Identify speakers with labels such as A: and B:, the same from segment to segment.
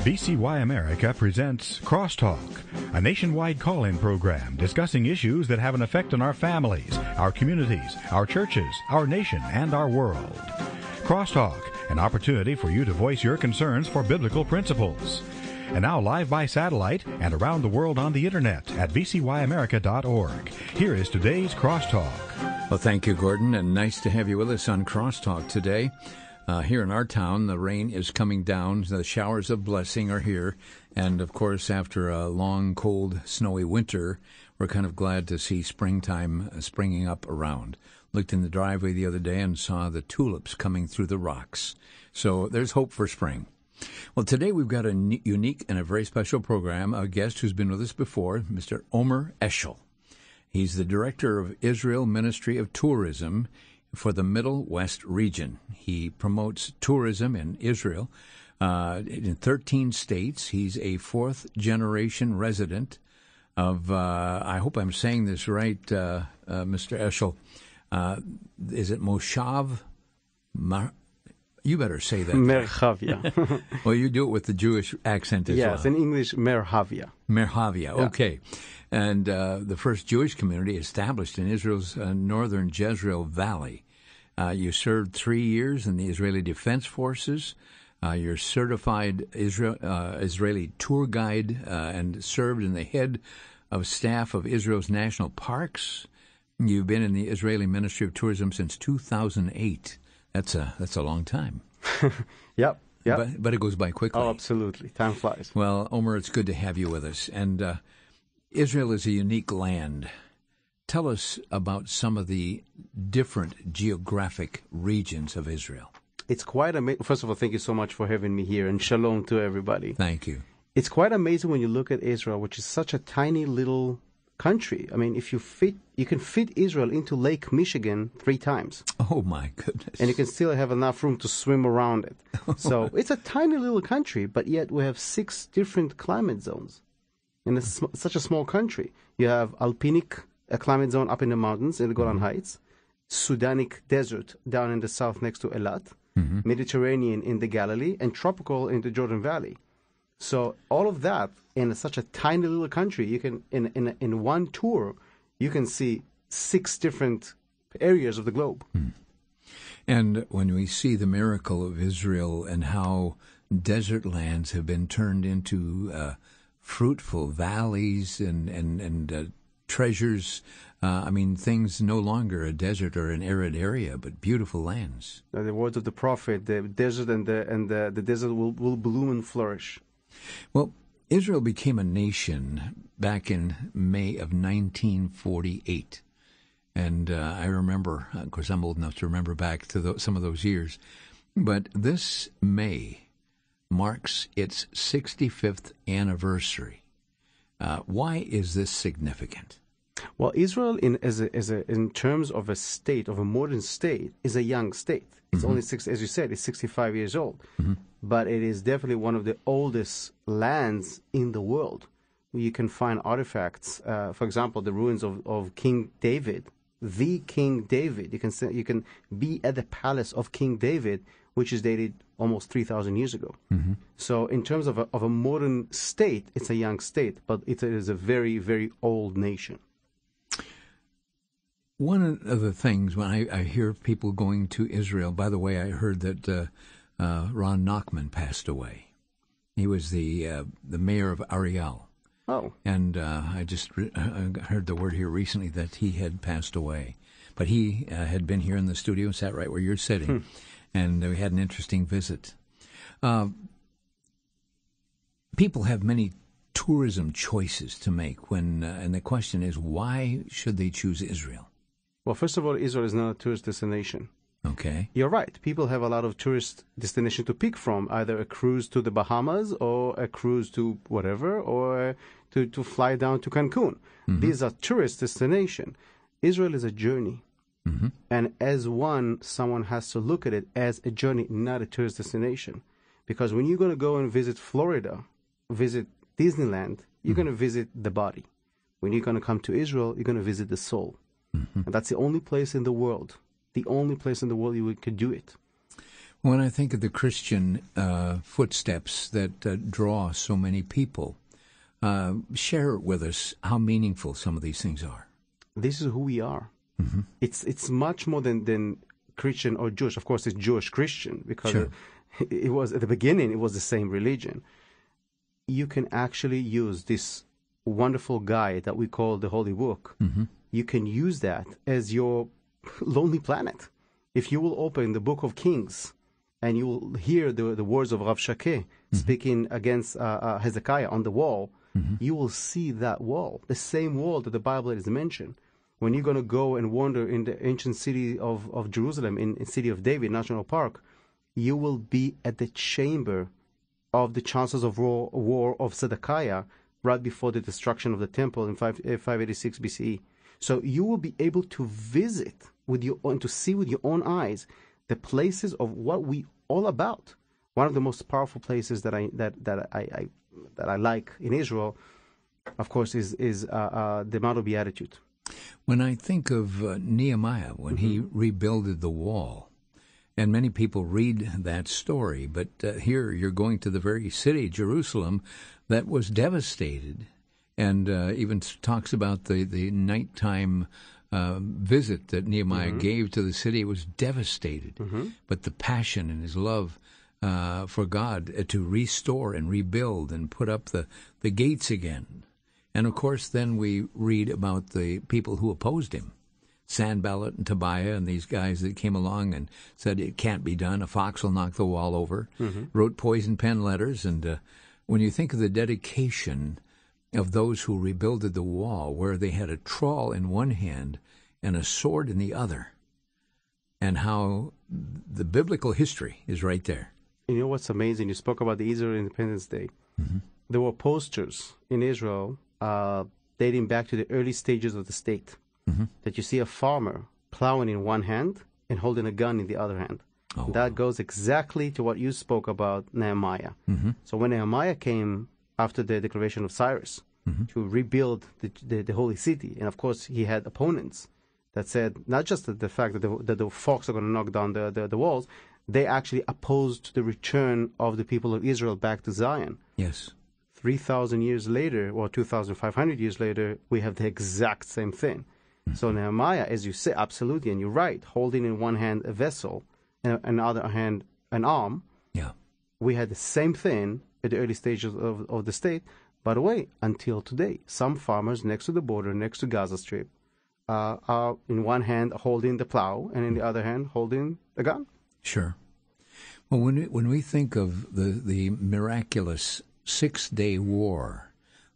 A: VCY America presents Crosstalk, a nationwide call-in program discussing issues that have an effect on our families, our communities, our churches, our nation, and our world. Crosstalk, an opportunity for you to voice your concerns for biblical principles. And now live by satellite and around the world on the internet at VCYAmerica.org. Here is today's Crosstalk.
B: Well, thank you, Gordon, and nice to have you with us on Crosstalk today. Here in our town, the rain is coming down. The showers of blessing are here. And, of course, after a long, cold, snowy winter, we're kind of glad to see springtime springing up around. Looked in the driveway the other day and saw the tulips coming through the rocks. So there's hope for spring. Well, today we've got a unique and a very special program. A guest who's been with us before, Mr. Omer Eshel. He's the director of Israel Ministry of Tourism for the Middle West region. He promotes tourism in Israel in 13 states. He's a fourth-generation resident of, I hope I'm saying this right, Mr. Eshel. Is it Moshav? You better say that.
C: Merhavia.
B: Well, you do it with the Jewish accent as well.
C: Yes, in English, Merhavia.
B: Merhavia, okay. And the first Jewish community established in Israel's northern Jezreel Valley. You served 3 years in the Israeli Defense Forces. You're certified Israeli tour guide and served in the head of staff of Israel's national parks. You've been in the Israeli Ministry of Tourism since 2008. That's a long time.
C: Yep.
B: But it goes by quickly.
C: Oh, absolutely. Time flies.
B: Well, Omer, it's good to have you with us. And Israel is a unique land. Tell us about some of the different geographic regions of Israel.
C: It's quite amazing. First of all, thank you so much for having me here, and shalom to everybody.
B: Thank you.
C: It's quite amazing when you look at Israel, which is such a tiny little country. I mean, if you can fit Israel into Lake Michigan 3 times.
B: Oh, my goodness.
C: And you can still have enough room to swim around it. So it's a tiny little country, but yet we have 6 different climate zones in such a small country. You have alpinic climate zone up in the mountains in the Golan Heights, Sudanic desert down in the south next to Eilat, Mediterranean in the Galilee, and tropical in the Jordan Valley. So all of that in such a tiny little country, you can in one tour, you can see 6 different areas of the globe.
B: And when we see the miracle of Israel and how desert lands have been turned into fruitful valleys and treasures, things no longer a desert or an arid area, but beautiful lands.
C: The words of the prophet: the desert and the desert will bloom and flourish.
B: Well, Israel became a nation back in May of 1948. And I remember, of course, I'm old enough to remember back to some of those years. But this May marks its 65th anniversary. Why is this significant?
C: Well, Israel, in terms of a state, of a modern state, is a young state. It's only as you said, it's 65 years old. But it is definitely one of the oldest lands in the world. You can find artifacts, for example, the ruins of King David, the King David. You can be at the palace of King David, which is dated almost 3,000 years ago. So in terms of a modern state, it's a young state, but it is a very, very old nation.
B: One of the things when I hear people going to Israel, by the way, I heard that Ron Nachman passed away. He was the mayor of Ariel.
C: Oh.
B: And I just heard the word here recently that he had passed away. But he had been here in the studio, sat right where you're sitting, and we had an interesting visit. People have many tourism choices to make and the question is, why should they choose Israel?
C: Well, first of all, Israel is not a tourist destination.
B: Okay.
C: You're right. People have a lot of tourist destinations to pick from, either a cruise to the Bahamas or a cruise to whatever, or to fly down to Cancun. These are tourist destinations. Israel is a journey. And as someone has to look at it as a journey, not a tourist destination. Because when you're going to go and visit Florida, visit Disneyland, you're going to visit the body. When you're going to come to Israel, you're going to visit the soul. And that's the only place in the world you could do it.
B: When I think of the Christian footsteps that draw so many people, share with us how meaningful some of these things are.
C: This is who we are.
B: Mm-hmm.
C: It's much more than Christian or Jewish. Of course, it's Jewish Christian because
B: Sure.
C: it was at the beginning. It was the same religion. You can actually use this wonderful guide that we call the Holy Book.
B: Mm-hmm.
C: You can use that as your lonely planet. If you will open the Book of Kings and you will hear the words of Rav Shakeh speaking against Hezekiah on the wall, you will see that wall, the same wall that the Bible is mentioned. When you're going to go and wander in the ancient city of Jerusalem, in City of David National Park, you will be at the chamber of the chancellors of war of Zedekiah right before the destruction of the temple in 586 BCE. So you will be able to visit to see with your own eyes the places of what we all about. One of the most powerful places that I like in Israel, of course, is the Mount of Beatitude.
B: When I think of Nehemiah, when he rebuilded the wall, and many people read that story, but here you're going to the very city, Jerusalem, that was devastated, and even talks about the nighttime visit that Nehemiah gave to the city. It was devastated, but the passion and his love for God to restore and rebuild and put up the gates again. And, of course, then we read about the people who opposed him, Sanballat and Tobiah and these guys that came along and said it can't be done, a fox will knock the wall over, wrote poison pen letters. And when you think of the dedication of those who rebuilded the wall, where they had a trawl in one hand and a sword in the other, and how the biblical history is right there.
C: You know what's amazing? You spoke about the Israel Independence Day. There were posters in Israel dating back to the early stages of the state, that you see a farmer plowing in one hand and holding a gun in the other hand.
B: Oh,
C: that goes exactly to what you spoke about, Nehemiah. So when Nehemiah came after the declaration of Cyrus to rebuild the holy city, and of course he had opponents that said not just the fact that the fox are going to knock down the walls, they actually opposed the return of the people of Israel back to Zion.
B: Yes.
C: 3,000 years later, or 2,500 years later, we have the exact same thing. So Nehemiah, as you say, absolutely, and you're right, holding in one hand a vessel, and in the other hand an arm.
B: Yeah.
C: We had the same thing at the early stages of the state. By the way, until today, some farmers next to the border, next to Gaza Strip, are in one hand holding the plow, and in the other hand holding a gun.
B: Sure. Well, when we think of the miraculous 6-day war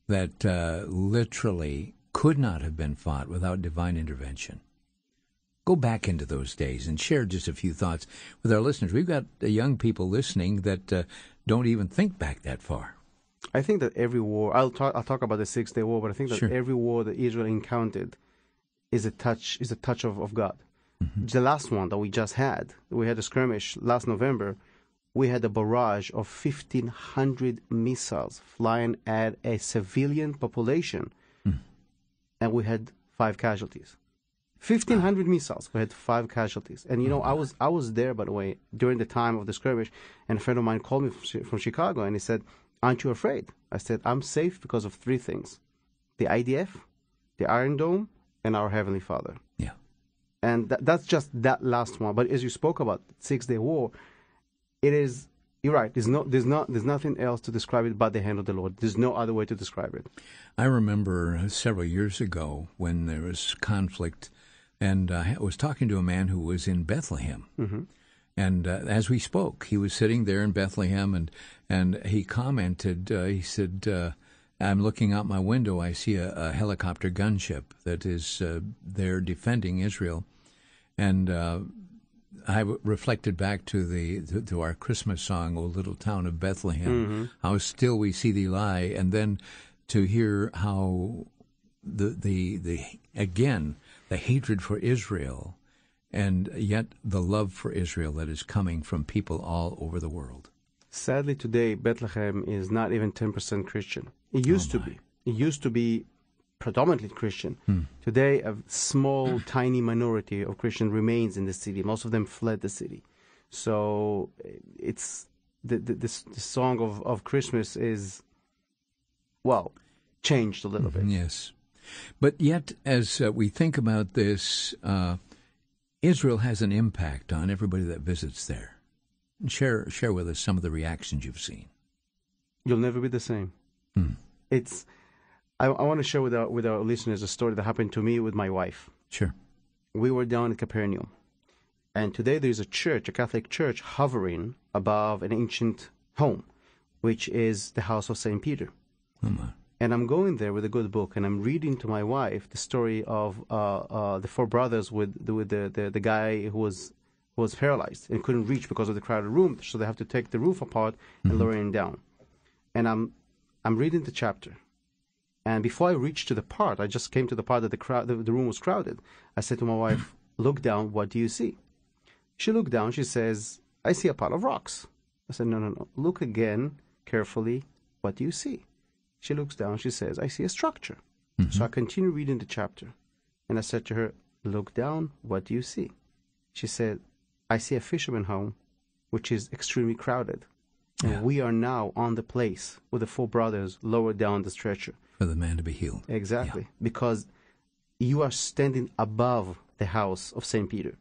B: that literally could not have been fought without divine intervention, go back into those days and share just a few thoughts with our listeners. We've got young people listening that don't even think back that far.
C: I think that every war, I'll talk about the 6-day war, but I think that
B: Sure.
C: every war that Israel encountered is a touch of God. The last one that we just had, we had a skirmish last November. We had a barrage of 1,500 missiles flying at a civilian population, and we had 5 casualties. 1,500 missiles, we had 5 casualties. And, you know, I was there, by the way, during the time of the skirmish, and a friend of mine called me from Chicago, and he said, "Aren't you afraid?" I said, "I'm safe because of 3 things. The IDF, the Iron Dome, and our Heavenly Father."
B: Yeah.
C: And that's just that last one. But as you spoke about 6-day war, it is, you're right, there's nothing else to describe it but the hand of the Lord. There's no other way to describe it.
B: I remember several years ago when there was conflict, and I was talking to a man who was in Bethlehem. And as we spoke, he was sitting there in Bethlehem, and he commented, he said, "I'm looking out my window, I see a helicopter gunship that is there defending Israel." And I reflected back to our Christmas song, "O Little Town of Bethlehem," how still we see thee lie, and then to hear how again the hatred for Israel, and yet the love for Israel that is coming from people all over the world.
C: Sadly, today, Bethlehem is not even 10% Christian. It used to be. It used to be predominantly Christian. Today, a small, tiny minority of Christian remains in the city. Most of them fled the city. So it's the song of Christmas is, well, changed a little bit.
B: Yes. But yet, as we think about this, Israel has an impact on everybody that visits there. Share with us some of the reactions you've seen.
C: You'll never be the same. It's. I want to share with our listeners a story that happened to me with my wife.
B: Sure.
C: We were down in Capernaum, and today there's a church, a Catholic church, hovering above an ancient home, which is the house of St. Peter.
B: Oh my.
C: And I'm going there with a good book, and I'm reading to my wife the story of the four brothers with the guy who was paralyzed and couldn't reach because of the crowded room, so they have to take the roof apart and lower him down. And I'm reading the chapter. And before I reached to the part, I just came to the part that the room was crowded. I said to my wife, "Look down, what do you see?" She looked down, she says, "I see a pile of rocks." I said, No. Look again, carefully, what do you see? She looks down, she says, "I see a structure." So I continue reading the chapter. And I said to her, "Look down, what do you see?" She said, "I see a fisherman home, which is extremely crowded. And we are now on the place with the four brothers lowered down the stretcher."
B: For the man to be healed.
C: Exactly.
B: Yeah.
C: Because you are standing above the house of St. Peter.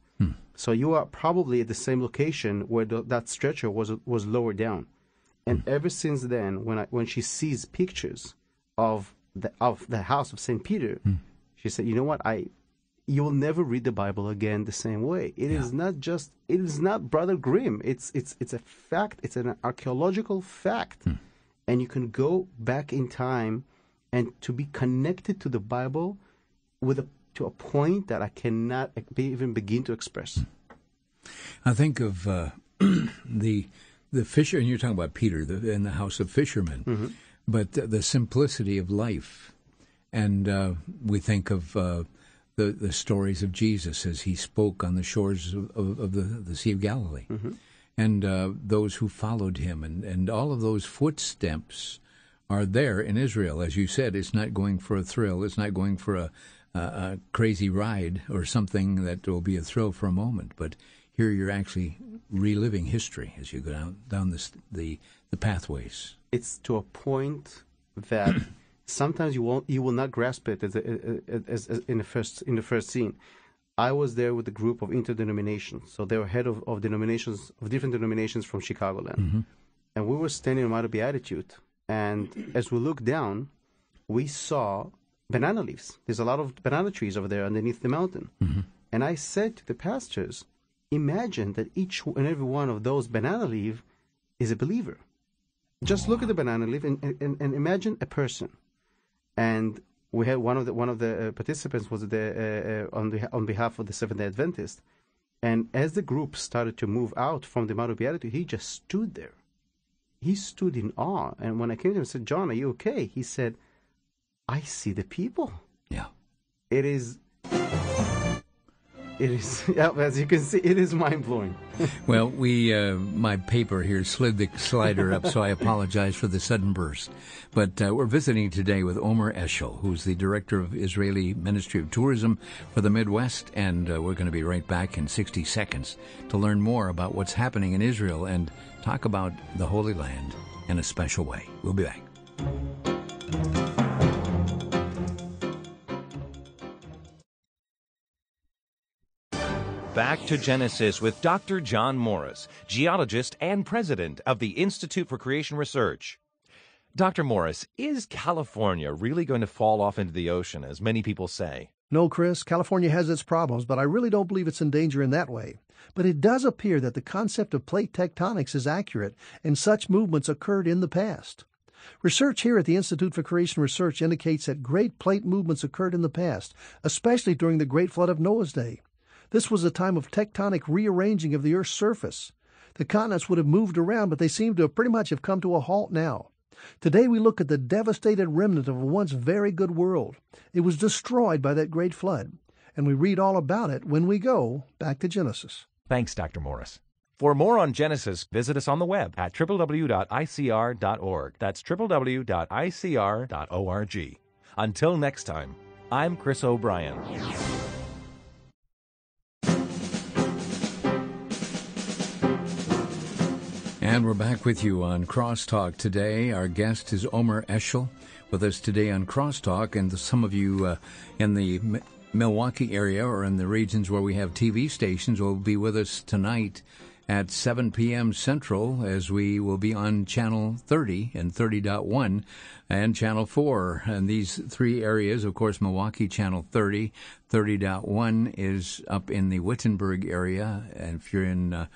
C: So you are probably at the same location where that stretcher was lowered down. And ever since then, when she sees pictures of the house of St. Peter, she said, "You know what? You will never read the Bible again the same way. It is not Brother Grimm. It's a fact. It's an archaeological fact. And you can go back in time and to be connected to the Bible to a point that I cannot even begin to express."
B: I think of the fisher, and you're talking about Peter in the house of fishermen, but the simplicity of life. And we think of the stories of Jesus as he spoke on the shores of the Sea of Galilee, and those who followed him, and all of those footsteps are there in Israel. As you said, it's not going for a thrill. It's not going for a crazy ride or something that will be a thrill for a moment. But here you're actually reliving history as you go down the pathways. It's
C: to a point that sometimes you will not grasp it as in the first scene. I was there with a group of interdenominations, so they were head of denominations, of different denominations from Chicagoland, and we were standing on Mount of Beatitude. And as we looked down, we saw banana leaves. There's a lot of banana trees over there underneath the mountain. And I said to the pastors, imagine that each and every one of those banana leaves is a believer. Just look at the banana leaf and imagine a person. And we had one of the participants was there on behalf of the Seventh-day Adventist. And as the group started to move out from the Mount of Beatitude, he just stood there. He stood in awe. And when I came to him and said, "John, are you okay?" He said, "I see the people."
B: Yeah.
C: It is, yeah, as you can see, it is mind-blowing.
B: Well, my paper here slid the slider up, so I apologize for the sudden burst. But we're visiting today with Omer Eshel, who's the director of Israeli Ministry of Tourism for the Midwest, and we're going to be right back in 60 seconds to learn more about what's happening in Israel and talk about the Holy Land in a special way. We'll be back.
D: Back to Genesis with Dr. John Morris, geologist and president of the Institute for Creation Research. Dr. Morris, is California really going to fall off into the ocean, as many people say?
E: No, Chris, California has its problems, but I really don't believe it's in danger in that way. But it does appear that the concept of plate tectonics is accurate, and such movements occurred in the past. Research here at the Institute for Creation Research indicates that great plate movements occurred in the past, especially during the Great Flood of Noah's day. This was a time of tectonic rearranging of the Earth's surface. The continents would have moved around, but they seem to have pretty much come to a halt now. Today we look at the devastated remnant of a once very good world. It was destroyed by that great flood, and we read all about it when we go back to Genesis.
D: Thanks, Dr. Morris. For more on Genesis, visit us on the web at www.icr.org. That's www.icr.org. Until next time, I'm Chris O'Brien.
B: And we're back with you on Crosstalk today. Our guest is Omer Eshel with us today on Crosstalk. And some of you in the Milwaukee area or in the regions where we have TV stations will be with us tonight at 7 p.m. Central, as we will be on Channel 30 and 30.1 and Channel 4. And these three areas, of course, Milwaukee, Channel 30, 30.1 is up in the Wittenberg area. And if you're in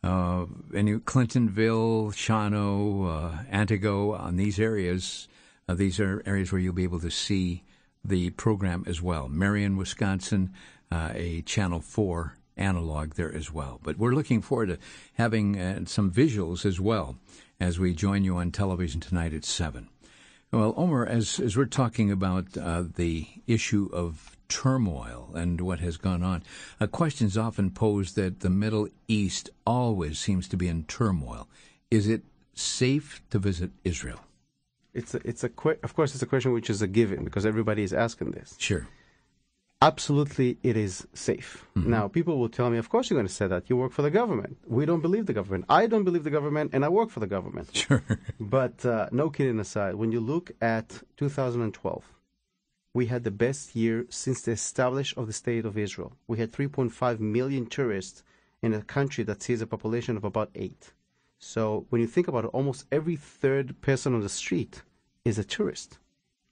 B: Clintonville, Shawano, Antigo, on these areas, these are areas where you'll be able to see the program as well. Marion, Wisconsin, a Channel 4 analog there as well. But we're looking forward to having some visuals as well as we join you on television tonight at 7. Well, Omer, as we're talking about the issue of turmoil and what has gone on, a question is often posed that the Middle East always seems to be in turmoil. Is it safe to visit Israel?
C: Of course, it's a question which is a given because everybody is asking this.
B: Sure.
C: Absolutely, it is safe.
B: Mm-hmm.
C: Now, people will tell me, of course you're going to say that. You work for the government. We don't believe the government. I don't believe the government, and I work for the government.
B: Sure.
C: But no kidding aside, when you look at 2012, we had the best year since the establishment of the State of Israel. We had 3.5 million tourists in a country that sees a population of about 8. So when you think about it, almost every third person on the street is a tourist.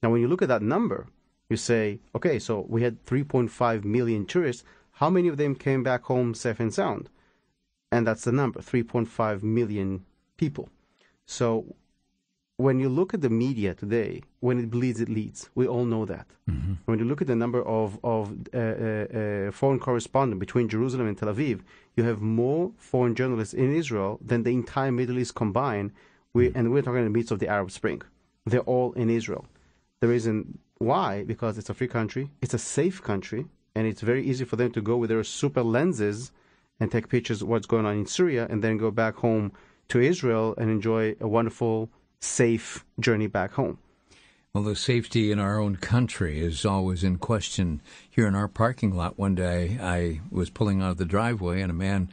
C: Now, when you look at that number, you say, okay, so we had 3.5 million tourists. How many of them came back home safe and sound? And that's the number, 3.5 million people. So when you look at the media today, when it bleeds, it leads. We all know that. Mm-hmm. When you look at the number of foreign correspondents between Jerusalem and Tel Aviv, you have more foreign journalists in Israel than the entire Middle East combined. And we're talking in the midst of the Arab Spring. They're all in Israel. The reason why? Because it's a free country, it's a safe country, and it's very easy for them to go with their super lenses and take pictures of what's going on in Syria and then go back home to Israel and enjoy a wonderful, safe journey back home.
B: Well, the safety in our own country is always in question. Here in our parking lot one day, I was pulling out of the driveway, and a man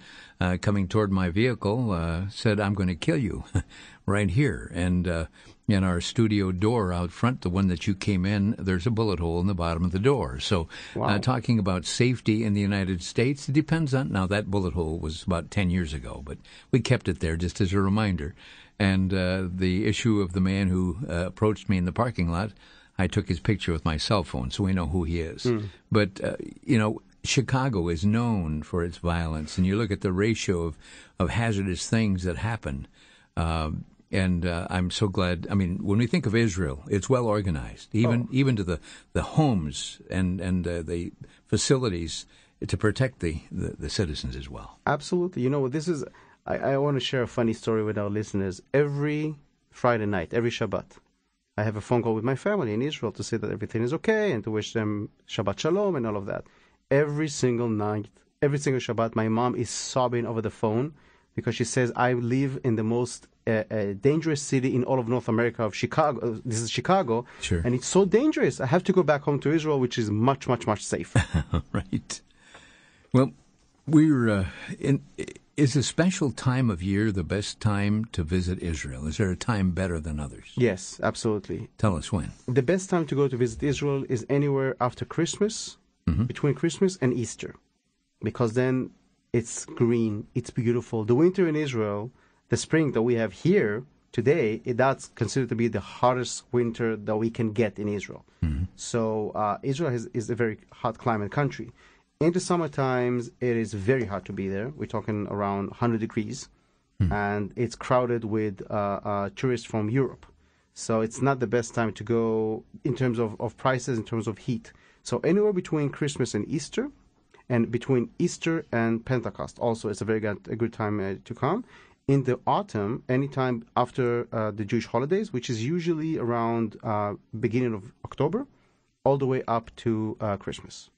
B: coming toward my vehicle said, "I'm going to kill you," right here. And in our studio door out front, the one that you came in, there's a bullet hole in the bottom of the door. So
C: wow.
B: Talking about safety in the United States, it depends on, now that bullet hole was about 10 years ago, but we kept it there just as a reminder. And the issue of the man who approached me in the parking lot, I took his picture with my cell phone, so we know who he is. But, Chicago is known for its violence, and you look at the ratio of hazardous things that happen. And I'm so glad. I mean, when we think of Israel, it's well organized, even to the homes and the facilities to protect the citizens as well.
C: Absolutely. You know, this is. I want to share a funny story with our listeners. Every Friday night, every Shabbat, I have a phone call with my family in Israel to say that everything is okay and to wish them Shabbat Shalom and all of that. Every single night, every single Shabbat, my mom is sobbing over the phone because she says, I live in the most dangerous city in all of North America, of Chicago. This is Chicago.
B: Sure.
C: And it's so dangerous. I have to go back home to Israel, which is much, much, much safer.
B: Right. Well, we're is a special time of year the best time to visit Israel? Is there a time better than others?
C: Yes, absolutely.
B: Tell us when.
C: The best time to go to visit Israel is anywhere after Christmas, between Christmas and Easter, because then it's green, it's beautiful. The winter in Israel, the spring that we have here today, that's considered to be the hottest winter that we can get in Israel. Mm-hmm. So Israel is a very hot climate country. In the summer times, it is very hot to be there. We're talking around 100 degrees, and it's crowded with tourists from Europe. So it's not the best time to go in terms of prices, in terms of heat. So anywhere between Christmas and Easter, and between Easter and Pentecost, also it's a good time to come. In the autumn, anytime after the Jewish holidays, which is usually around beginning of October, all the way up to Christmas.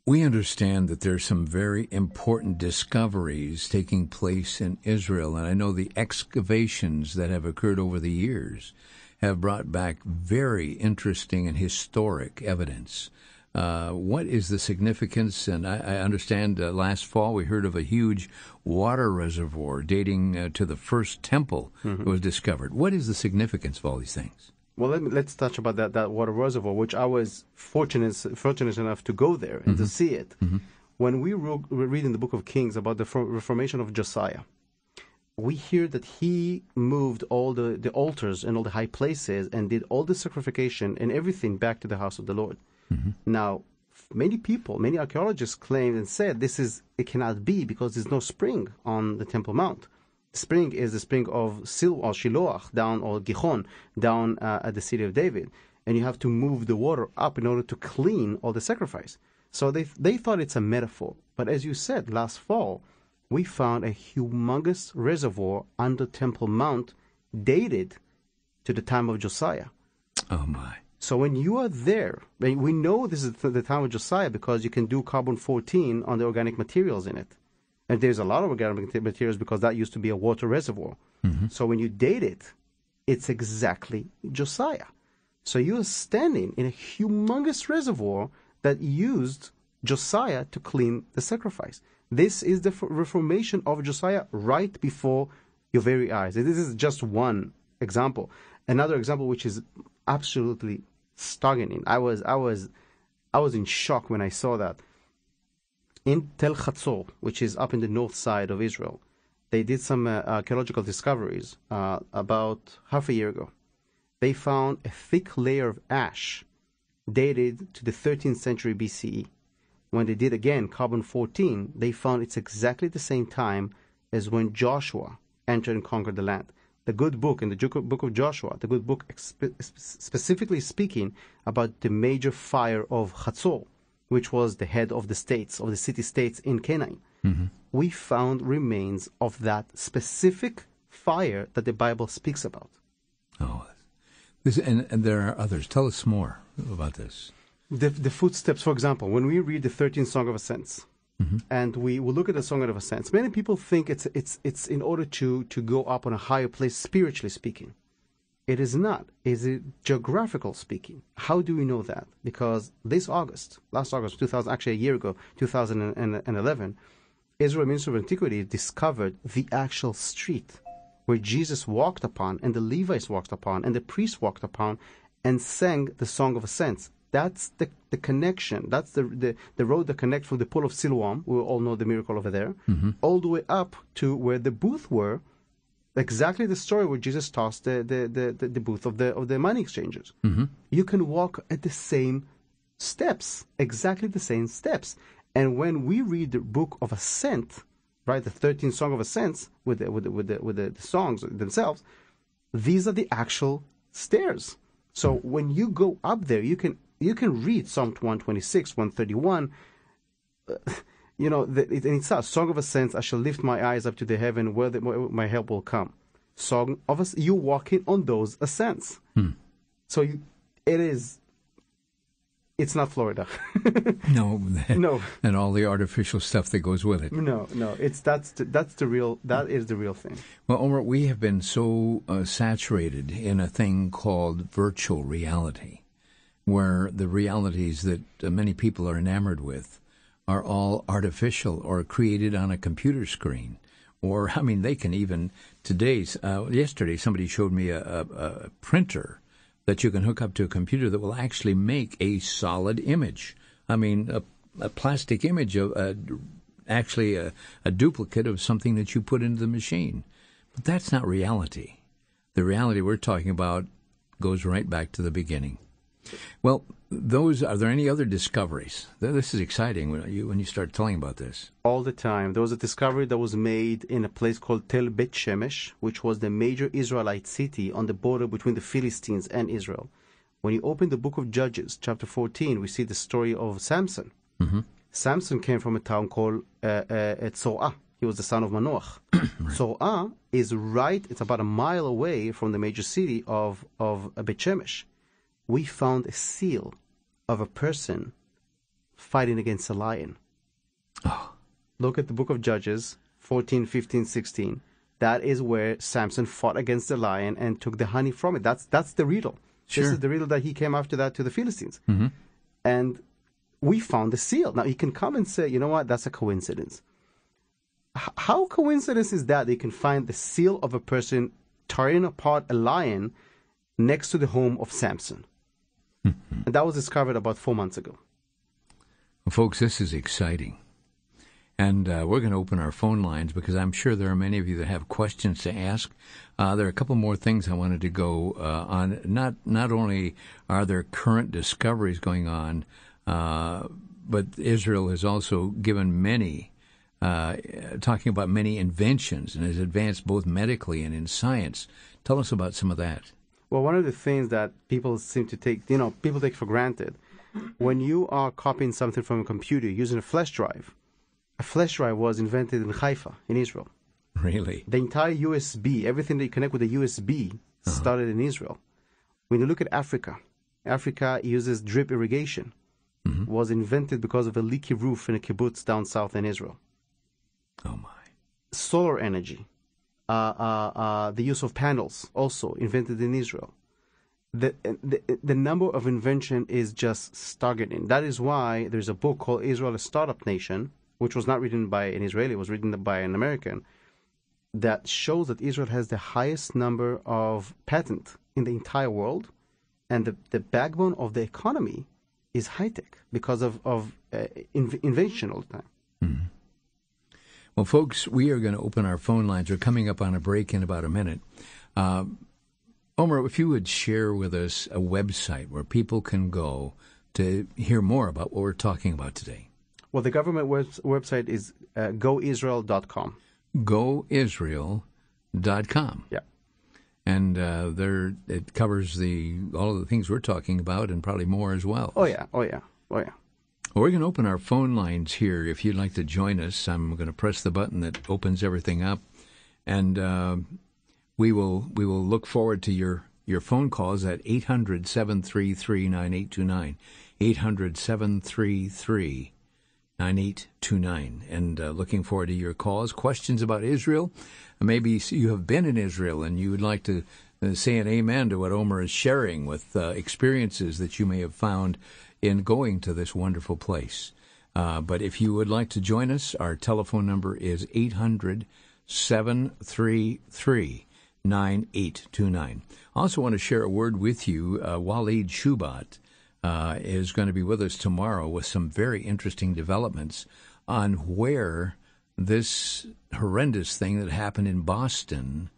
B: We understand that there's some very important discoveries taking place in Israel, and I know the excavations that have occurred over the years have brought back very interesting and historic evidence. What is the significance? And I understand last fall we heard of a huge water reservoir dating to the first temple that was discovered. What is the significance of all these things?
C: Well, let's touch about that water reservoir, which I was fortunate enough to go there and to see it. When we read in the book of Kings about the reformation of Josiah, we hear that he moved all the altars and all the high places and did all the sacrification and everything back to the house of the Lord. Now, many archaeologists claimed and said it cannot be because there's no spring on the Temple Mount. The spring is the spring of Shiloach down, or Gihon, down at the city of David. And you have to move the water up in order to clean all the sacrifice. So they thought it's a metaphor. But as you said, last fall, we found a humongous reservoir under Temple Mount dated to the time of Josiah.
B: Oh, my.
C: So when you are there, we know this is the time of Josiah because you can do carbon-14 on the organic materials in it. And there's a lot of organic materials because that used to be a water reservoir. So when you date it, it's exactly Josiah. So you are standing in a humongous reservoir that used Josiah to clean the sacrifice. This is the reformation of Josiah right before your very eyes. This is just one example. Another example which is absolutely staggering. I was in shock when I saw that. In Tel Chatzor, which is up in the north side of Israel, they did some archaeological discoveries about half a year ago. They found a thick layer of ash dated to the 13th century BCE. When they did again carbon-14, they found it's exactly the same time as when Joshua entered and conquered the land. The good book, in the book of Joshua, the good book specifically speaking about the major fire of Chatzor, which was the head of the states, of the city-states in Canaan. We found remains of that specific fire that the Bible speaks about.
B: Oh, and there are others. Tell us more about this.
C: The footsteps, for example, when we read the 13th Song of Ascents, and we will look at the Song of Ascents, many people think it's in order to go up on a higher place, spiritually speaking. It is not. Is it geographical speaking? How do we know that? Because last August, 2000, actually a year ago, 2011, Israel Ministry of Antiquity discovered the actual street where Jesus walked upon, and the Levites walked upon, and the priests walked upon, and sang the Song of Ascents. That's the connection. That's the road that connects from the pool of Siloam, we all know the miracle over there, all the way up to where the booth were. Exactly the story where Jesus tossed the booth of the money exchangers. You can walk at the same steps, exactly the same steps. And when we read the book of Ascent, right, the 13th Song of Ascents with the songs themselves, these are the actual stairs. So when you go up there, you can read Psalm 126, 131. And it's a Song of Ascents. I shall lift my eyes up to the heaven, where my help will come. Song of you walking on those ascents. So it's not Florida.
B: No,
C: no,
B: and all the artificial stuff that goes with it.
C: No, that is the real thing.
B: Well, Omer, we have been so saturated in a thing called virtual reality, where the realities that many people are enamored with are all artificial or created on a computer screen. Or, I mean, they can even, yesterday somebody showed me a printer that you can hook up to a computer that will actually make a solid image. I mean, a plastic image of actually a duplicate of something that you put into the machine. But that's not reality. The reality we're talking about goes right back to the beginning. Well, are there any other discoveries? This is exciting when you start telling about this.
C: All the time. There was a discovery that was made in a place called Tel Bet Shemesh, which was the major Israelite city on the border between the Philistines and Israel. When you open the book of Judges, chapter 14, we see the story of Samson. Samson came from a town called Tzorah. He was the son of Manoach. Tzorah is it's about a mile away from the major city of Bet Shemesh. We found a seal of a person fighting against a lion. Look at the book of Judges 14, 15, 16. That is where Samson fought against the lion and took the honey from it. That's the riddle.
B: Sure.
C: This is the riddle that he came after that to the Philistines. And we found the seal. Now, you can come and say, you know what, that's a coincidence. How coincidence is that you can find the seal of a person tearing apart a lion next to the home of Samson? And that was discovered about 4 months ago.
B: Well, folks, this is exciting. And we're going to open our phone lines because I'm sure there are many of you that have questions to ask. There are a couple more things I wanted to go on. Not only are there current discoveries going on, but Israel has also given many, talking about many inventions, and has advanced both medically and in science. Tell us about some of that.
C: Well, one of the things that people seem to take, people take for granted, when you are copying something from a computer using a flash drive was invented in Heifer, in Israel.
B: Really?
C: The entire USB, everything that you connect with a USB, started in Israel. When you look at Africa uses drip irrigation. Was invented because of a leaky roof in a kibbutz down south in Israel.
B: Oh, my.
C: Solar energy. The use of panels, also invented in Israel. The number of invention is just staggering. That is why there's a book called Israel, a Startup Nation, which was not written by an Israeli, it was written by an American, that shows that Israel has the highest number of patents in the entire world, and the backbone of the economy is high-tech because of invention all the time.
B: Mm-hmm. Well, folks, we are going to open our phone lines. We're coming up on a break in about a minute. Omer, if you would share with us a website where people can go to hear more about what we're talking about today.
C: Well, the government website is goisrael.com.
B: Goisrael.com.
C: Yeah.
B: And it covers all of the things we're talking about and probably more as well.
C: Oh, yeah. Well,
B: we're going to open our phone lines here. If you'd like to join us, I'm going to press the button that opens everything up. And we will look forward to your phone calls at 800-733-9829, 800-733-9829. And looking forward to your calls. Questions about Israel. Maybe you have been in Israel and you would like to say an amen to what Omer is sharing with experiences that you may have found in going to this wonderful place. But if you would like to join us, our telephone number is 800-733-9829. I also want to share a word with you. Waleed Shubat is going to be with us tomorrow with some very interesting developments on where this horrendous thing that happened in Boston,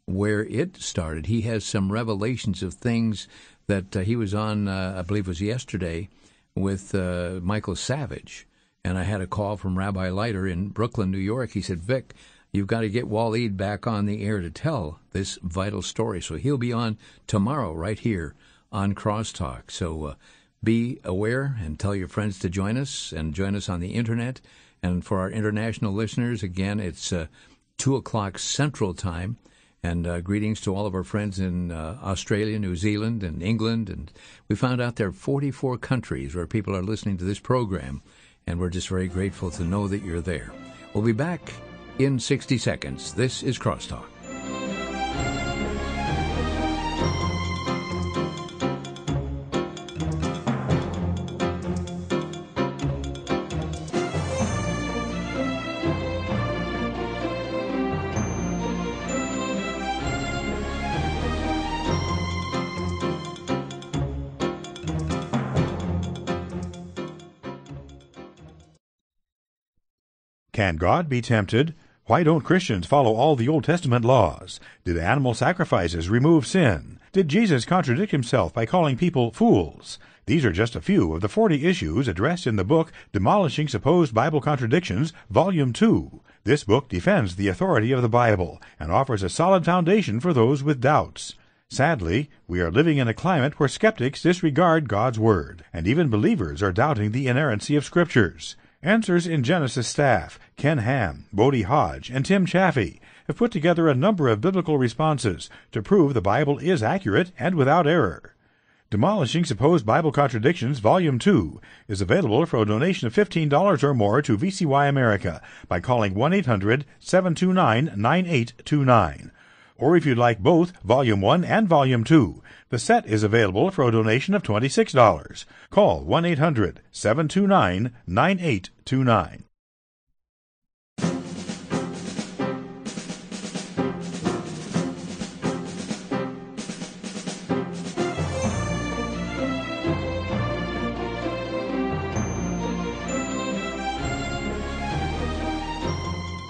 B: where it started. He has some revelations of things that he was on, I believe it was yesterday, with Michael Savage. And I had a call from Rabbi Leiter in Brooklyn, New York. He said, Vic, you've got to get Waleed back on the air to tell this vital story. So he'll be on tomorrow right here on Crosstalk. So be aware and tell your friends to join us and join us on the Internet. And for our international listeners, again, it's 2 o'clock Central Time. And greetings to all of our friends in Australia, New Zealand, and England. And we found out there are 44 countries where people are listening to this program. And we're just very grateful to know that you're there. We'll be back in 60 seconds. This is Crosstalk.
A: Can God be tempted? Why don't Christians follow all the Old Testament laws? Did animal sacrifices remove sin? Did Jesus contradict himself by calling people fools? These are just a few of the 40 issues addressed in the book Demolishing Supposed Bible Contradictions, Volume 2. This book defends the authority of the Bible and offers a solid foundation for those with doubts. Sadly, we are living in a climate where skeptics disregard God's Word, and even believers are doubting the inerrancy of Scriptures. Answers in Genesis staff, Ken Ham, Bodie Hodge, and Tim Chaffee, have put together a number of biblical responses to prove the Bible is accurate and without error. Demolishing Supposed Bible Contradictions, Volume 2, is available for a donation of $15 or more to VCY America by calling 1-800-729-9829. or if you'd like both Volume 1 and Volume 2, the set is available for a donation of $26. Call 1-800-729-9829.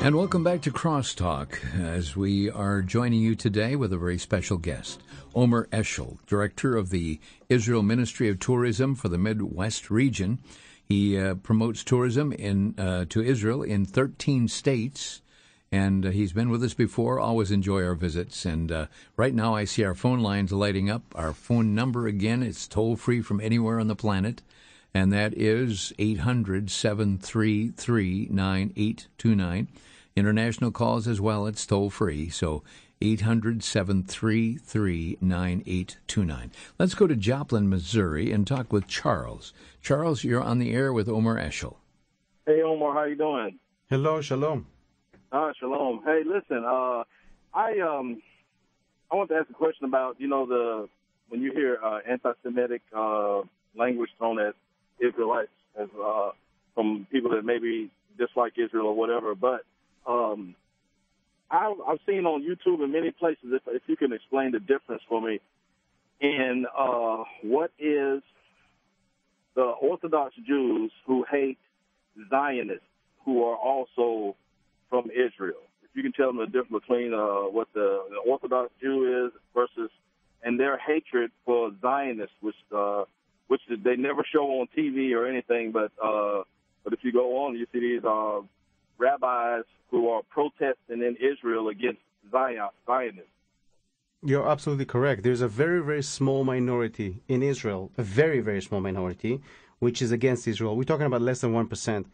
B: And welcome back to Crosstalk, as we are joining you today with a very special guest, Omer Eshel, Director of the Israel Ministry of Tourism for the Midwest region. He promotes tourism to Israel in 13 states, and he's been with us before. Always enjoy our visits. And right now I see our phone lines lighting up. Our phone number, again, it's toll-free from anywhere on the planet, and that is 800-733-9829. International calls as well, it's toll-free, so 800-733-9829. Let's go to Joplin, Missouri, and talk with Charles. Charles, you're on the air with Omer Eshel.
F: Hey, Omer, how you doing?
C: Hello, shalom.
F: Shalom. Hey, listen, I want to ask a question about, when you hear anti-Semitic language thrown at Israelites as, from people that maybe dislike Israel or whatever, but I've seen on YouTube in many places, if you can explain the difference for me in what is the Orthodox Jews who hate Zionists who are also from Israel. If you can tell them the difference between what the Orthodox Jew is versus and their hatred for Zionists, which they never show on TV or anything, but if you go on, you see these rabbis who are protesting in Israel against Zionists.
C: You're absolutely correct. There's a very, very small minority in Israel, a very, very small minority, which is against Israel. We're talking about less than 1%.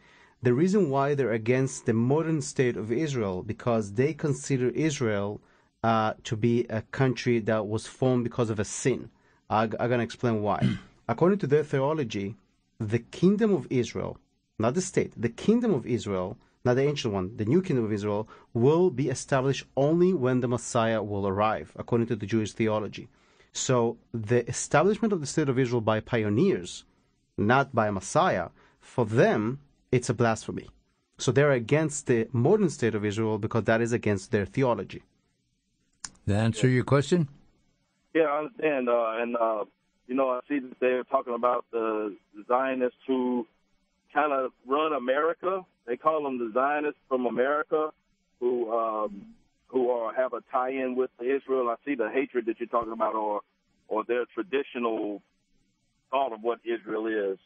C: The reason why they're against the modern state of Israel, because they consider Israel to be a country that was formed because of a sin. I'm going to explain why. According to their theology, the kingdom of Israel, not the state, the kingdom of Israel, not the ancient one, the new kingdom of Israel, will be established only when the Messiah will arrive, according to the Jewish theology. So the establishment of the state of Israel by pioneers, not by a Messiah, for them, it's a blasphemy. So they're against the modern state of Israel because that is against their theology.
B: That answer your question?
F: Yeah, I understand. I see that they're talking about the Zionists who kind of run America. They call them the Zionists from America who have a tie-in with Israel. I see the hatred that you're talking about or their traditional thought of what Israel is.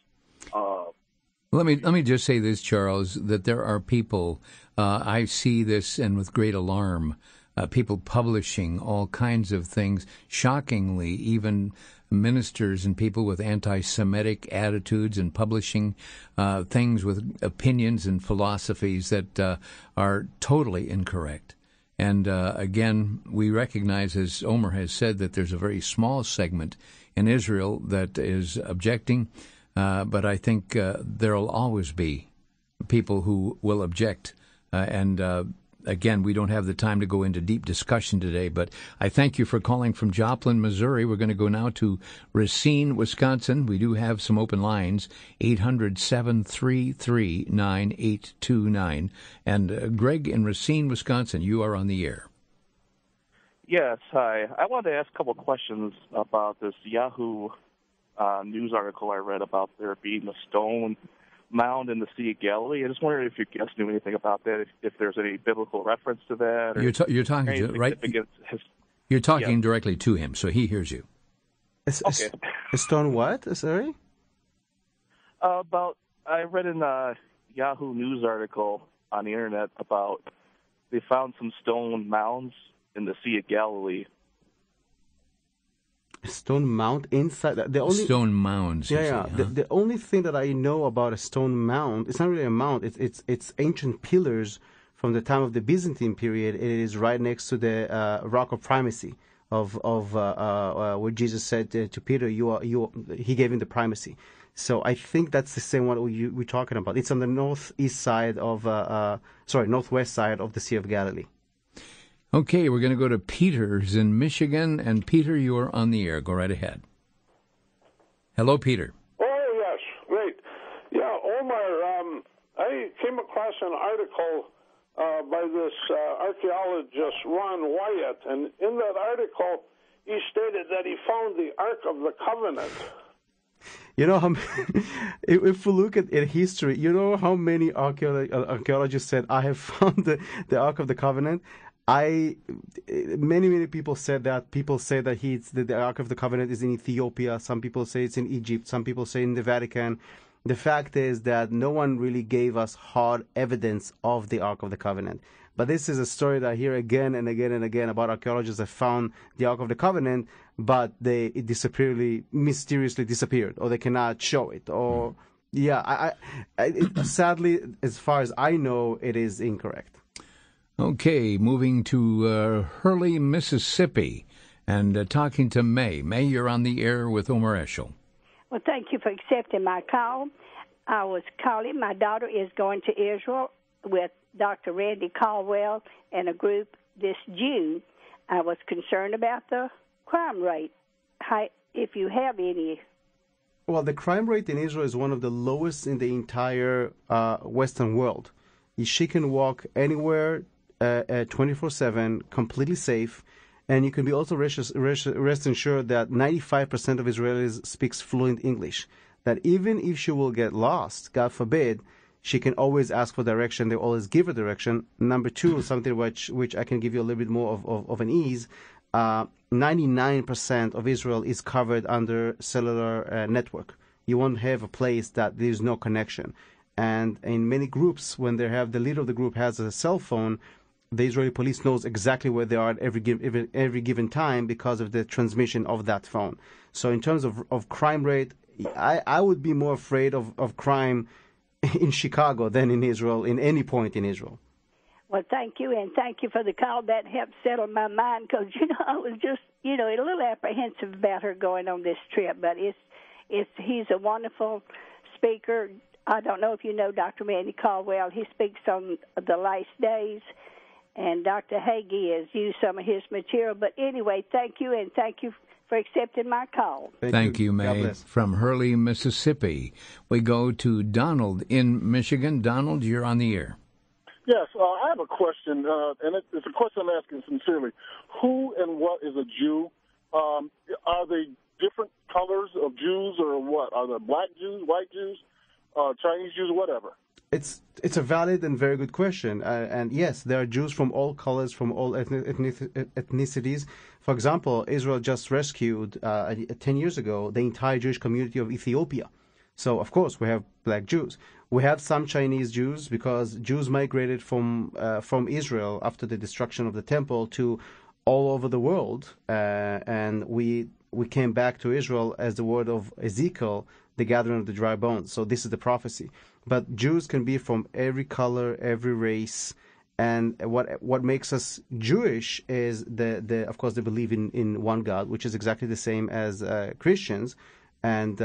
B: Let me just say this, Charles, that there are people, I see this and with great alarm, people publishing all kinds of things, shockingly, even ministers and people with anti-Semitic attitudes and publishing things with opinions and philosophies that are totally incorrect. And again, we recognize, as Omer has said, that there's a very small segment in Israel that is objecting, but I think there will always be people who will object. Again, we don't have the time to go into deep discussion today, but I thank you for calling from Joplin, Missouri. We're going to go now to Racine, Wisconsin. We do have some open lines, 800-733-9829. And Greg in Racine, Wisconsin, you are on the air.
G: Yes, hi. I wanted to ask a couple of questions about this Yahoo news article I read about there being a stone mound in the Sea of Galilee. I just wondered if you guys knew anything about that, if there's any biblical reference to that. Or
B: you're talking to, right? You're talking directly to him, so he hears you.
C: Okay. A stone what? Sorry?
G: I read in a Yahoo news article on the internet about they found some stone mounds in the Sea of Galilee.
C: Stone mound inside
B: stone mounds.
C: Yeah. The only thing that I know about a stone mound, it's not really a mound. It's ancient pillars from the time of the Byzantine period. It is right next to the rock of primacy of where Jesus said to Peter, he gave him the primacy. So I think that's the same one we're talking about. It's on the northwest side of the Sea of Galilee.
B: Okay, we're going to go to Peter's in Michigan. And Peter, you are on the air. Go right ahead. Hello, Peter.
H: Oh, yes. Great. Yeah, Omer, I came across an article by this archaeologist, Ron Wyatt, and in that article, he stated that he found the Ark of the Covenant.
C: You know, if we look at history, you know how many archaeologists said, I have found the Ark of the Covenant? Many people said that. People say that the Ark of the Covenant is in Ethiopia. Some people say it's in Egypt. Some people say in the Vatican. The fact is that no one really gave us hard evidence of the Ark of the Covenant. But this is a story that I hear again and again and again about archaeologists that found the Ark of the Covenant, but it mysteriously disappeared, or they cannot show it. Or, sadly, as far as I know, it is incorrect.
B: Okay, moving to Hurley, Mississippi, and talking to May. May, you're on the air with Omer Eshel.
I: Well, thank you for accepting my call. I was calling. My daughter is going to Israel with Dr. Randy Caldwell and a group this June. I was concerned about the crime rate, if you have any.
C: Well, the crime rate in Israel is one of the lowest in the entire Western world. She can walk anywhere 24/7, completely safe. And you can be also rest assured that 95% of Israelis speaks fluent English. That even if she will get lost, God forbid, she can always ask for direction. They always give her direction. Number two, something which I can give you a little bit more of an ease. 99% of Israel is covered under cellular network. You won't have a place that there's no connection. And in many groups, when they have the leader of the group has a cell phone, the Israeli police knows exactly where they are at every given time because of the transmission of that phone. So in terms of crime rate, I would be more afraid of crime in Chicago than in Israel, in any point in Israel.
I: Well, thank you, and thank you for the call. That helped settle my mind because, I was just, a little apprehensive about her going on this trip. But he's a wonderful speaker. I don't know if you know Dr. Randy Caldwell. He speaks on the last days. And Dr. Hagee has used some of his material. But anyway, thank you, and thank you for accepting my call.
B: Thank you, May. From Hurley, Mississippi, we go to Donald in Michigan. Donald, you're on the air.
J: Yes, I have a question, and it's a question I'm asking sincerely. Who and what is a Jew? Are they different colors of Jews or what? Are they black Jews, white Jews, Chinese Jews, whatever?
C: It's a valid and very good question. And yes, there are Jews from all colors, from all ethnicities. For example, Israel just rescued, 10 years ago, the entire Jewish community of Ethiopia. So, of course, we have black Jews. We have some Chinese Jews because Jews migrated from Israel after the destruction of the temple to all over the world. And we came back to Israel as the word of Ezekiel, the gathering of the dry bones. So this is the prophecy. But Jews can be from every color, every race, and what makes us Jewish is of course they believe in one God, which is exactly the same as Christians, and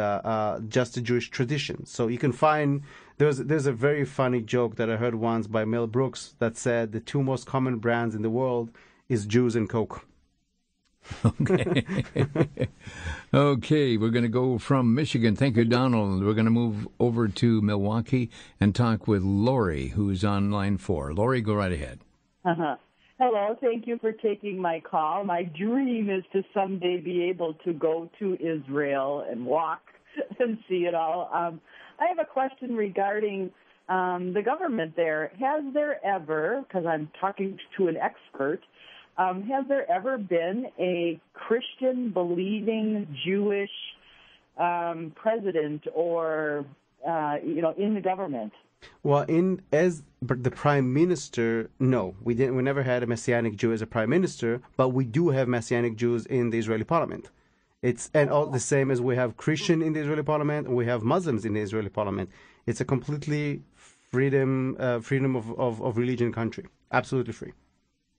C: just a Jewish tradition. So you can find there's a very funny joke that I heard once by Mel Brooks that said the two most common brands in the world is Jews and Coke.
B: Okay. Okay, we're going to go from Michigan. Thank you, Donald. We're going to move over to Milwaukee and talk with Lori, who's on line 4. Lori, go right ahead.
K: Hello, thank you for taking my call. My dream is to someday be able to go to Israel and walk and see it all. I have a question regarding the government there. Has there ever, because I'm talking to an expert, has there ever been a Christian-believing Jewish president or, in the government?
C: Well, as the prime minister, no, we never had a Messianic Jew as a prime minister, but we do have Messianic Jews in the Israeli parliament. And all the same as we have Christian in the Israeli parliament, and we have Muslims in the Israeli parliament. It's a completely freedom of religion country, absolutely free.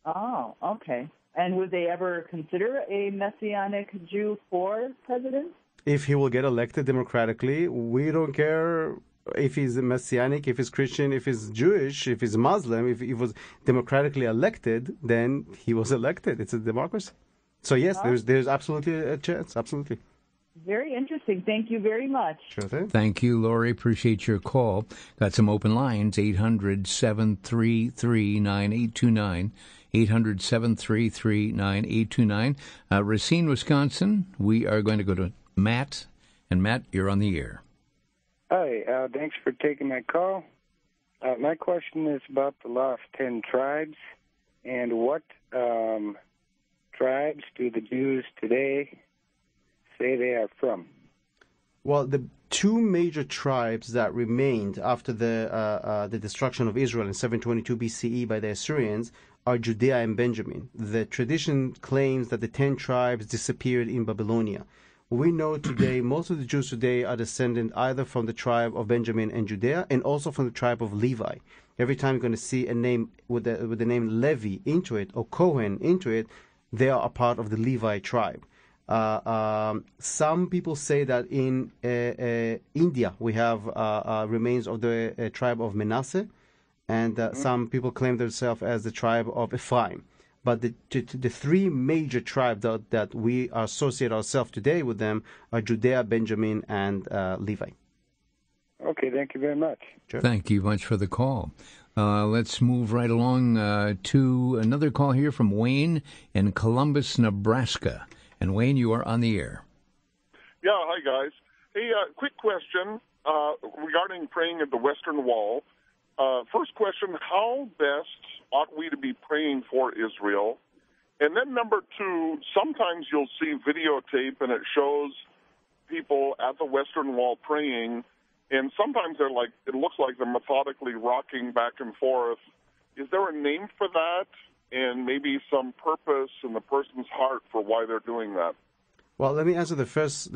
K: Oh, okay. And would they ever consider a Messianic Jew for president?
C: If he will get elected democratically, we don't care if he's Messianic, if he's Christian, if he's Jewish, if he's Muslim, if he was democratically elected, then he was elected. It's a democracy. So yes, there's absolutely a chance. Absolutely.
K: Very interesting. Thank you very much.
C: Sure thing.
B: Thank you, Lori. Appreciate your call. Got some open lines, 800-733-9829. 800-733-9829. Racine, Wisconsin. We are going to go to Matt. And Matt, you're on the air.
L: Hi. Thanks for taking my call. My question is about the lost 10 tribes. And what tribes do the Jews today say they are from?
C: Well, the two major tribes that remained after the destruction of Israel in 722 BCE by the Assyrians are Judea and Benjamin. The tradition claims that the 10 tribes disappeared in Babylonia. We know today most of the Jews today are descendant either from the tribe of Benjamin and Judea and also from the tribe of Levi. Every time you're going to see a name with the name Levi into it or Cohen into it, they are a part of the Levi tribe. Some people say that in India we have remains of the tribe of Manasseh, and some people claim themselves as the tribe of Ephraim. But the three major tribes that we associate ourselves today with them are Judea, Benjamin, and Levi.
L: Okay, thank you very much.
C: Sure.
B: Thank you much for the call. Let's move right along to another call here from Wayne in Columbus, Nebraska. And Wayne, you are on the air.
M: Yeah, hi guys. Hey, quick question regarding praying at the Western Wall. First question, how best ought we to be praying for Israel? And then number two, sometimes you'll see videotape and it shows people at the Western Wall praying, and sometimes it looks like they're methodically rocking back and forth. Is there a name for that, and maybe some purpose in the person's heart for why they're doing that?
C: Well, let me answer the first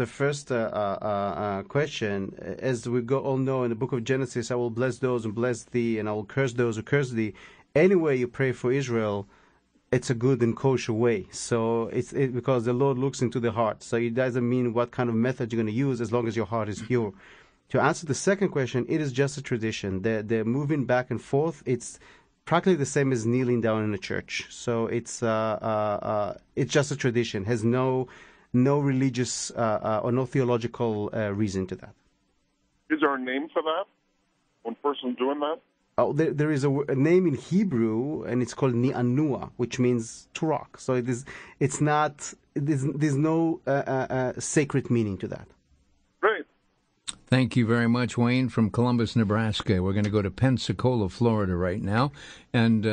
C: question. As we all know in the book of Genesis, I will bless those who bless thee, and I will curse those who curse thee. Any way you pray for Israel, it's a good and kosher way. So it's because the Lord looks into the heart. So it doesn't mean what kind of method you're going to use as long as your heart is pure. To answer the second question, it is just a tradition. They're moving back and forth. It's practically the same as kneeling down in a church. So it's just a tradition. Has no religious or no theological reason to that.
M: Is there a name for that? One person's doing that?
C: Oh, there is a name in Hebrew, and it's called ni'anua, which means to rock. So there's no sacred meaning to that.
M: Great.
B: Thank you very much, Wayne, from Columbus, Nebraska. We're going to go to Pensacola, Florida right now. And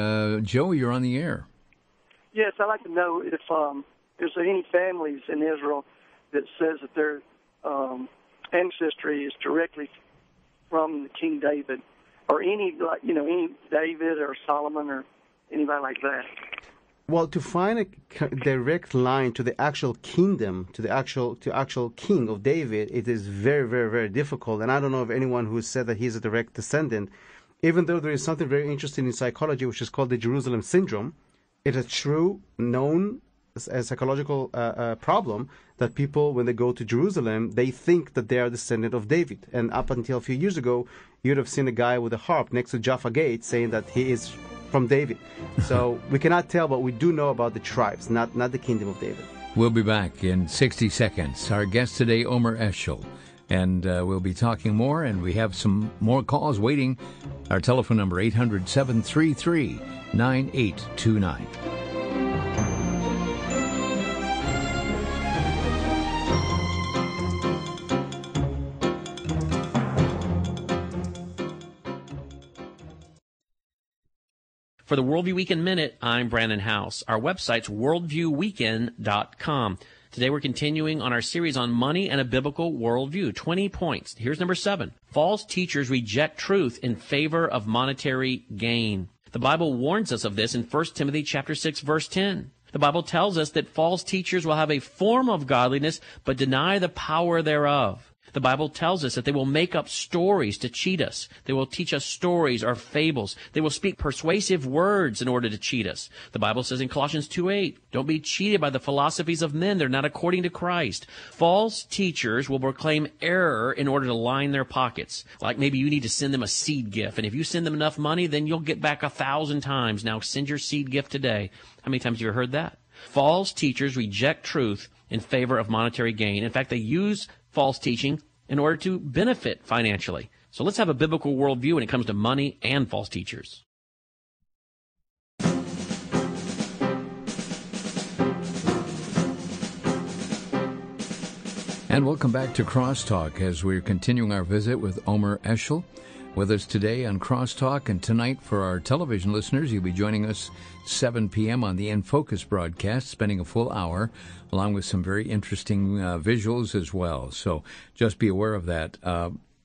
B: Joe, you're on the air.
N: Yes, I'd like to know if there's any families in Israel that says that their ancestry is directly from King David, or any David or Solomon or anybody like that.
C: Well, to find a direct line to the actual kingdom, to actual king of David, it is very, very, very difficult. And I don't know of anyone who has said that he's a direct descendant, even though there is something very interesting in psychology, which is called the Jerusalem syndrome. It is true, known as a psychological problem that people, when they go to Jerusalem, they think that they are descendant of David. And up until a few years ago, you'd have seen a guy with a harp next to Jaffa Gate saying that he is from David. So we cannot tell, but we do know about the tribes, not the kingdom of David.
B: We'll be back in 60 seconds. Our guest today, Omer Eshel. And we'll be talking more, and we have some more calls waiting. Our telephone number, 800-733-9829.
O: For the Worldview Weekend Minute, I'm Brandon House. Our website's worldviewweekend.com. Today we're continuing on our series on money and a biblical worldview. 20 points. Here's number 7. False teachers reject truth in favor of monetary gain. The Bible warns us of this in 1 Timothy chapter 6, verse 10. The Bible tells us that false teachers will have a form of godliness but deny the power thereof. The Bible tells us that they will make up stories to cheat us. They will teach us stories or fables. They will speak persuasive words in order to cheat us. The Bible says in Colossians 2:8, don't be cheated by the philosophies of men. They're not according to Christ. False teachers will proclaim error in order to line their pockets. Like maybe you need to send them a seed gift, and if you send them enough money, then you'll get back 1,000 times. Now send your seed gift today. How many times have you heard that? False teachers reject truth in favor of monetary gain. In fact, they use false teaching in order to benefit financially. So let's have a biblical worldview when it comes to money and false teachers.
B: And welcome back to Crosstalk as we're continuing our visit with Omer Eshel. With us today on Crosstalk, and tonight for our television listeners, you'll be joining us 7 p.m. on the In Focus broadcast, spending a full hour, along with some very interesting visuals as well. So just be aware of that.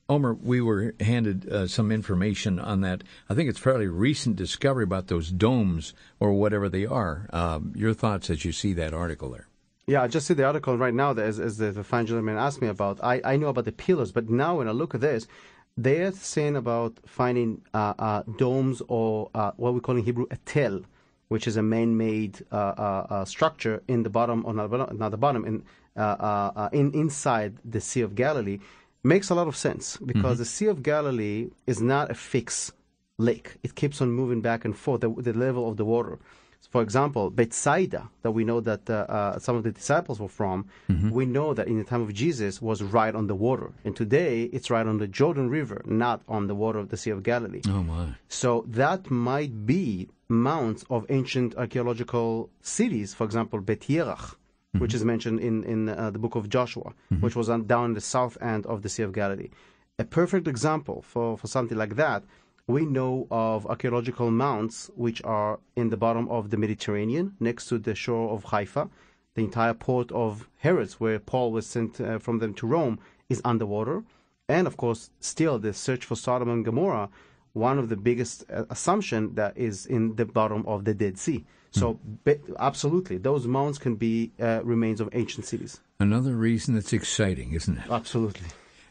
B: Omer, we were handed some information on that. I think it's fairly recent discovery about those domes or whatever they are. Your thoughts as you see that article there?
C: Yeah, I just see the article right now that as the fine gentleman asked me about. I know about the pillars, but now when I look at this, they're saying about finding domes or what we call in Hebrew a tel, which is a man-made structure in the bottom, or not the bottom, inside the Sea of Galilee. Makes a lot of sense because the Sea of Galilee is not a fixed lake. It keeps on moving back and forth, the level of the water. For example, Bethsaida, that we know that some of the disciples were from, we know that in the time of Jesus was right on the water. And today, it's right on the Jordan River, not on the water of the Sea of Galilee.
B: Oh, my.
C: So that might be mounds of ancient archaeological cities, for example, Bet Yerach, which is mentioned in the book of Joshua, which was down the south end of the Sea of Galilee. A perfect example for something like that. We know of archaeological mounds which are in the bottom of the Mediterranean, next to the shore of Heifer. The entire port of Herods, where Paul was sent from them to Rome, is underwater. And, of course, still the search for Sodom and Gomorrah, one of the biggest assumption that is in the bottom of the Dead Sea. So, absolutely, those mounds can be remains of ancient cities.
B: Another reason that's exciting, isn't it?
C: Absolutely.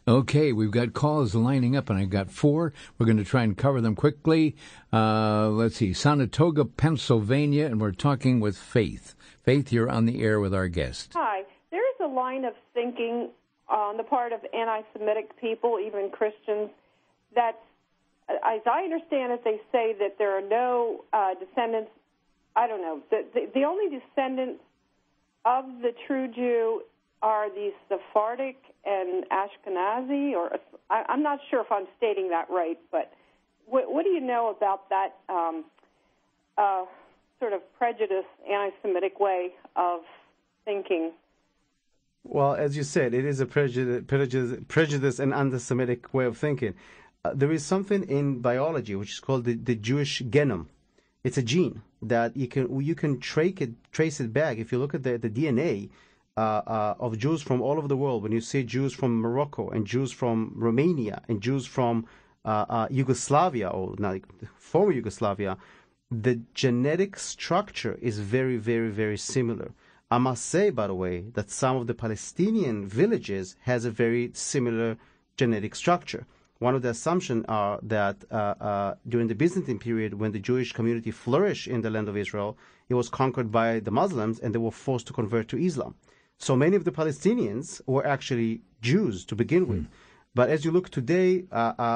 B: Okay, we've got calls lining up, and I've got 4. We're going to try and cover them quickly. Let's see, Saratoga, Pennsylvania, and we're talking with Faith. Faith, you're on the air with our guest.
P: Hi. There is a line of thinking on the part of anti-Semitic people, even Christians, that, as I understand it, they say that there are no descendants, I don't know, the only descendants of the true Jew are the Sephardic and Ashkenazi, or I'm not sure if I'm stating that right, but what do you know about that sort of prejudice, anti-Semitic way of thinking?
C: Well, as you said, it is a prejudice and anti-Semitic way of thinking. There is something in biology which is called the Jewish genome. It's a gene that you can trace it back. If you look at the DNA of Jews from all over the world, when you see Jews from Morocco and Jews from Romania and Jews from Yugoslavia, or like former Yugoslavia, the genetic structure is very, very, very similar. I must say, by the way, that some of the Palestinian villages has a very similar genetic structure. One of the assumptions are that during the Byzantine period, when the Jewish community flourished in the land of Israel, it was conquered by the Muslims and they were forced to convert to Islam. So many of the Palestinians were actually Jews to begin with. But as you look today,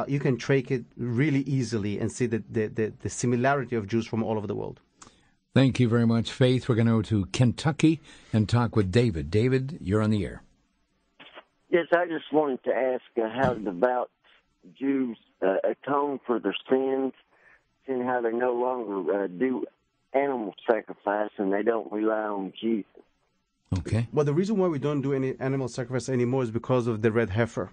C: you can trace it really easily and see the similarity of Jews from all over the world.
B: Thank you very much, Faith. We're going to go to Kentucky and talk with David. David, you're on the air.
Q: Yes, I just wanted to ask how devout Jews atone for their sins, and how they no longer do animal sacrifice and they don't rely on Jesus.
B: Okay.
C: Well, the reason why we don't do any animal sacrifice anymore is because of the red heifer.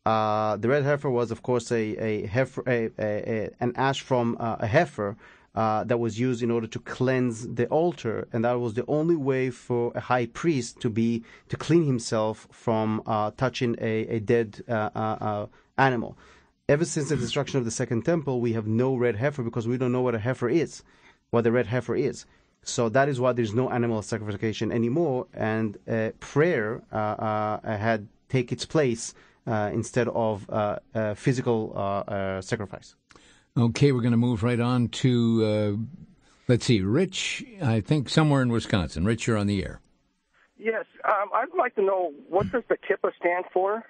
C: The red heifer was, of course, an ash from a heifer that was used in order to cleanse the altar, and that was the only way for a high priest to clean himself from touching a dead animal. Ever since the destruction of the Second Temple, we have no red heifer because we don't know what the red heifer is. So that is why there's no animal sacrification anymore, and prayer had take its place instead of physical sacrifice.
B: Okay, we're going to move right on to, let's see, Rich, I think somewhere in Wisconsin. Rich, you're on the air.
R: Yes, I'd like to know, what does the kippah stand for?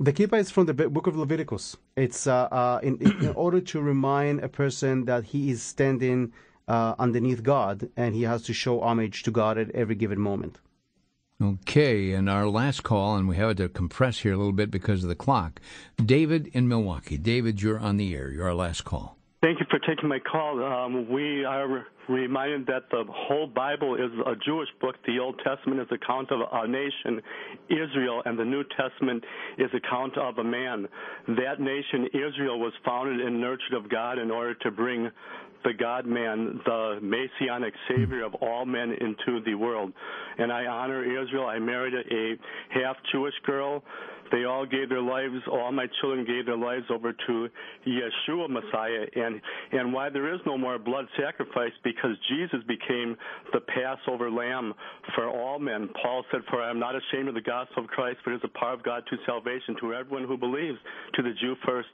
C: The kippah is from the book of Leviticus. It's in order to remind a person that he is standing underneath God, and he has to show homage to God at every given moment.
B: Okay, and our last call, and we have to compress here a little bit because of the clock. David in Milwaukee. David, you're on the air. You're our last call.
S: Thank you for taking my call. We are reminded that the whole Bible is a Jewish book. The Old Testament is account of a nation, Israel, and the New Testament is account of a man. That nation, Israel, was founded and nurtured of God in order to bring the God-man, the Messianic Savior of all men, into the world. And I honor Israel. I married a half-Jewish girl. They all gave their lives, all my children gave their lives over to Yeshua Messiah. And why there is no more blood sacrifice, because Jesus became the Passover lamb for all men. Paul said, "For I am not ashamed of the gospel of Christ, but it is the power of God to salvation to everyone who believes, to the Jew first,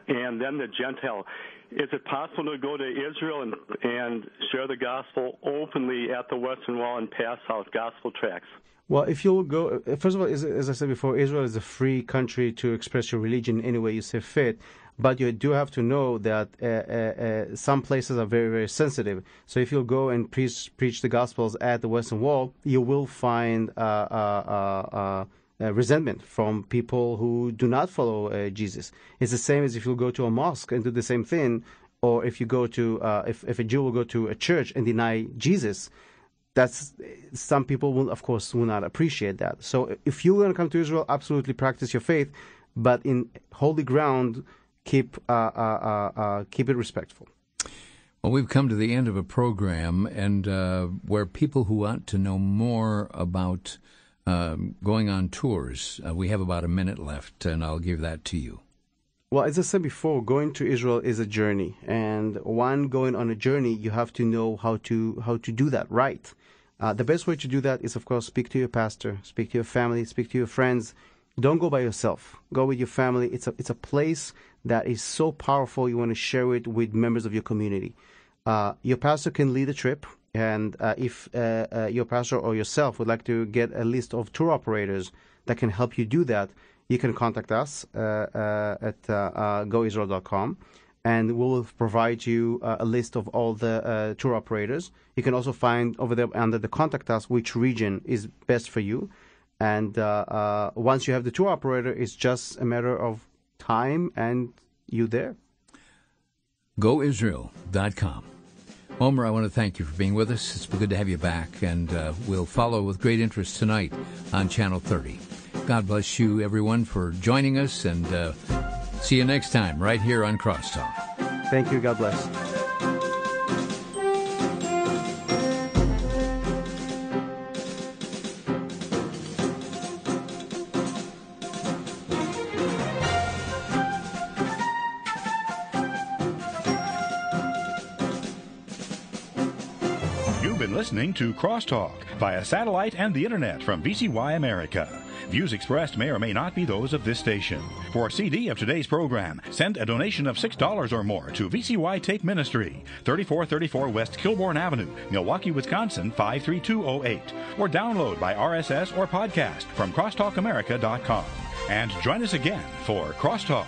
S: and then the Gentile." Is it possible to go to Israel and share the gospel openly at the Western Wall and pass out gospel tracts?
C: Well, if you'll go, first of all, as I said before, Israel is a free country to express your religion any way you see fit. But you do have to know that some places are very, very sensitive. So if you'll go and preach the Gospels at the Western Wall, you will find resentment from people who do not follow Jesus. It's the same as if you go to a mosque and do the same thing, or if you go to, if a Jew will go to a church and deny Jesus. That's, some people will, of course, will not appreciate that. So if you're going to come to Israel, absolutely practice your faith, but in holy ground, keep it respectful.
B: Well, we've come to the end of a program, and where people who want to know more about going on tours, we have about a minute left, and I'll give that to you.
C: Well, as I said before, going to Israel is a journey, and when going on a journey, you have to know how to do that right. The best way to do that is, of course, speak to your pastor, speak to your family, speak to your friends. Don't go by yourself. Go with your family. It's a place that is so powerful. You want to share it with members of your community. Your pastor can lead a trip, and if your pastor or yourself would like to get a list of tour operators that can help you do that, you can contact us at goisrael.com, and we'll provide you a list of all the tour operators. You can also find over there under the Contact Us which region is best for you. And once you have the tour operator, it's just a matter of time and you there.
B: GoIsrael.com. Omer, I want to thank you for being with us. It's been good to have you back, and we'll follow with great interest tonight on Channel 30. God bless you, everyone, for joining us, and see you next time right here on Crosstalk.
C: Thank you. God bless.
A: You've been listening to Crosstalk via satellite and the internet from VCY America. Views expressed may or may not be those of this station. For a CD of today's program, send a donation of $6 or more to VCY Take Ministry, 3434 West Kilbourne Avenue, Milwaukee, Wisconsin, 53208, or download by RSS or podcast from crosstalkamerica.com. And join us again for Crosstalk.